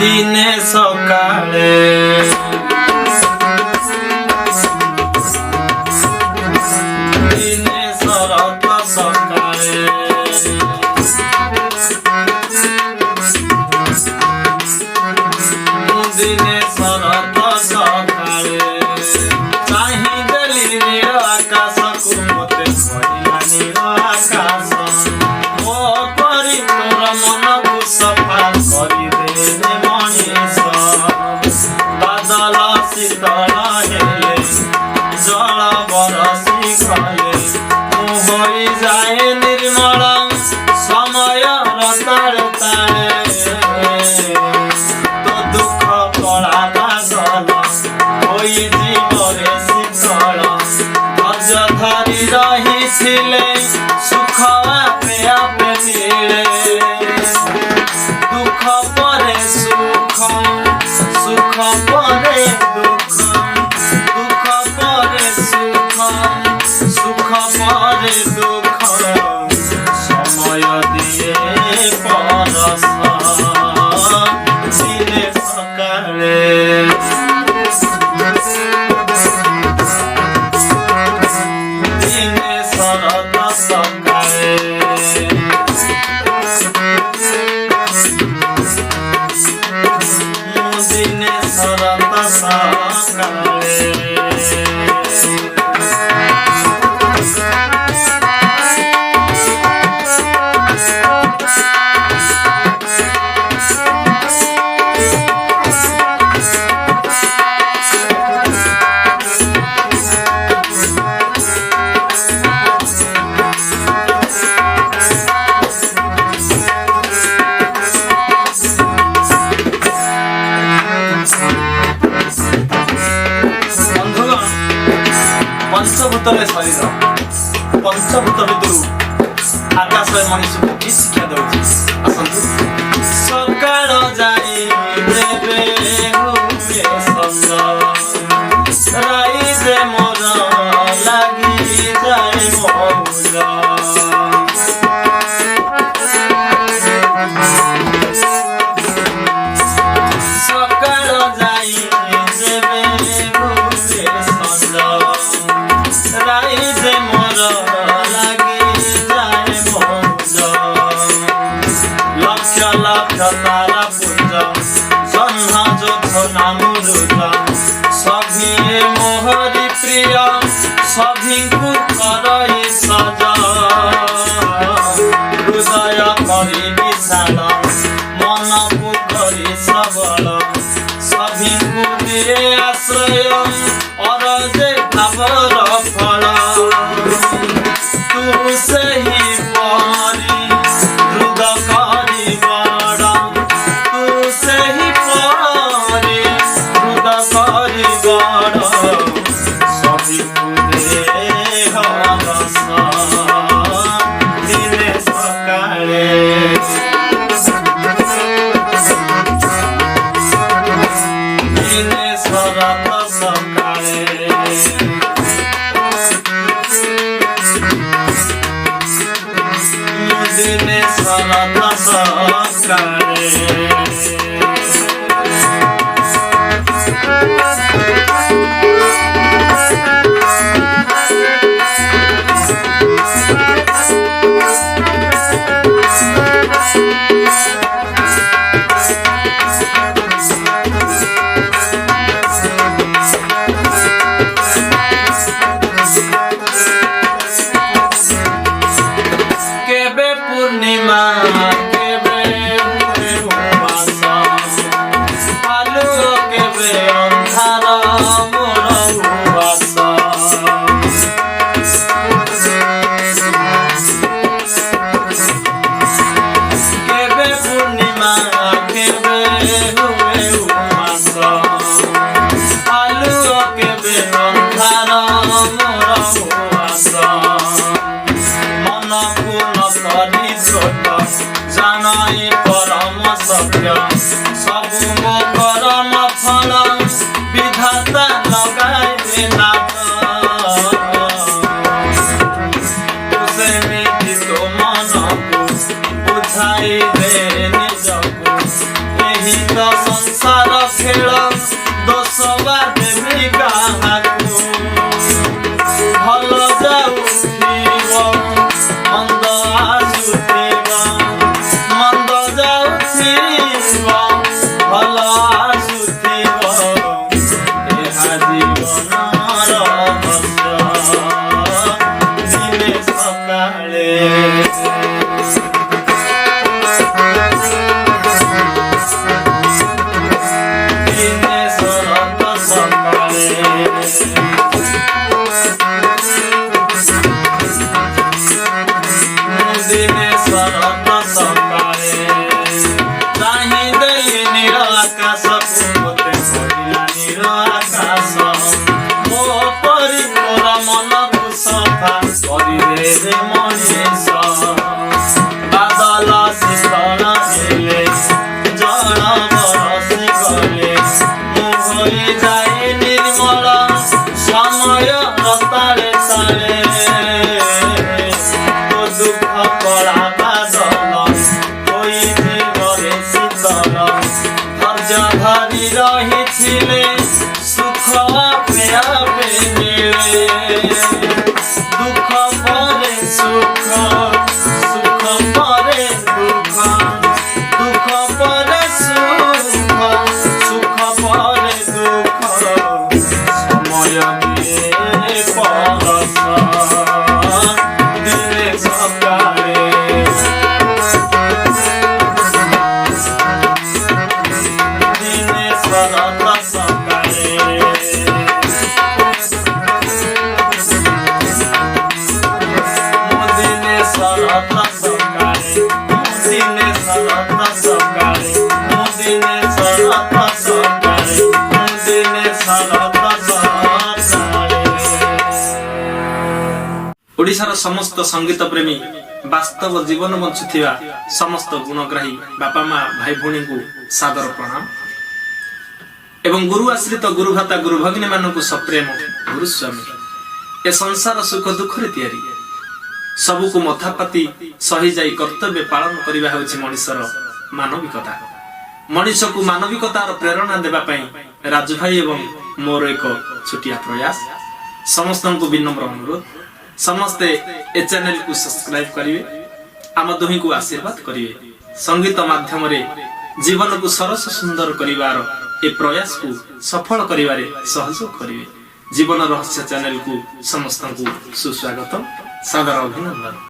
दिने सकाळे दिने शरत सकाळे दिने शरत सकाळे चाहि देली नील आकाशकु मते भइला नील आकाश मो परि तोर मनकु सफा करि दे मनीष बादल शीतल हेले जल बरसी गले होई जाए निर्मल समय रताल ताले तो दुख कला लागल होई जीवरे शीतल धज धरी रहिथिले सुख आपे आपे मिले दुख परे सुख सुख परे दुख दुख परे सुख सुख परे दुख समय दिए परस दिने सकाळे दिने शरत सकाळे दिने शरत सकाळे पंचभूत शरीर पंचभूत भितर आकाश मनीष को कि शिक्षा दौर सकाल जाई देवे हुए संग राई दे मोर लागी जाए मौला सकाल जाई देवे हुए संग राई दे मोर लागी जाए मौला लक्ष लक्ष तारा पुंज जन्म जो नामुरुज सभी मोहरी प्रिय सभी को करई सजा हृदय करी विशाल मन को करी सबल सभी को दिए आश्रय और जे भावर फल तू से ही पारी रुद करी बड़ा तू से ही पारी रुद करी बड़ा सभी कुदे हरस दिने सकाळे दिने शरत सकाळे दिने शरत सकाळे केबे पूर्णिमा केबे हुए उपास आलू केबे अंधार मोर उपास केबे पूर्णिमा केबे हुए उपास आलू केबे अंधार मोर उपास मन पूर्ण करी छोट जानाई परम सत्य सब मो कर्म फल विधाता लगाए नाथ तुसे मिटी तो मन को बुझाई दे निज को यही तो सकाळे दिने शरत सकाळे दिने शरत सकाळे चाहि देई नीर आकाश मते पड़िला नीर आकाश मो परि मोर मन को सफा करि दे रे मनीष बादल शीतल हेले जल बरसी गले मु होई जाए निर्मल समय रतारे तारे तो दुख कड़ा बादल होई घरे शीतल धैर्य धरी रही सुख आपे आपे मिले दुख परे सुख सुख परे दुख दुख परे सुख सुख परे दुख समय दिए परस दिने सकाळे दिने शरत सकाळे दिने शरत सकाळे दिने शरत सकाळे दिने शरत सकाळे दिने शरत सकाळे ओडिशार समस्त संगीत प्रेमी वास्तव जीवन बंचुथिबा समस्त गुणग्राही बापा माँ भाई भौणी को सादर प्रणाम एवं गुरु आश्रित गुरु भाता गुरु भगिनी मानक सप्रेम गुरु स्वामी ए संसार सुख दुख रे तैयारी सबु को मथापाती सही जाई कर्तव्य पालन करिबा होछि मनुष्यर मानविकता मनुष्य को मानविकतार प्रेरणा देबा पई राजू भाई एवं मोर एक छोटिया प्रयास समस्त को विनम्र अनुरोध समस्ते ए चैनल को सब्सक्राइब करिवे आम दुही को आशीर्वाद करिवे संगीत माध्यम रे जीवन को सरस सुंदर करिवार ए प्रयास को सफल करिवारे सहयोग करिवे जीवन रहस्य चैनल को समस्त को सुस्वागत सादर अभिनंदन।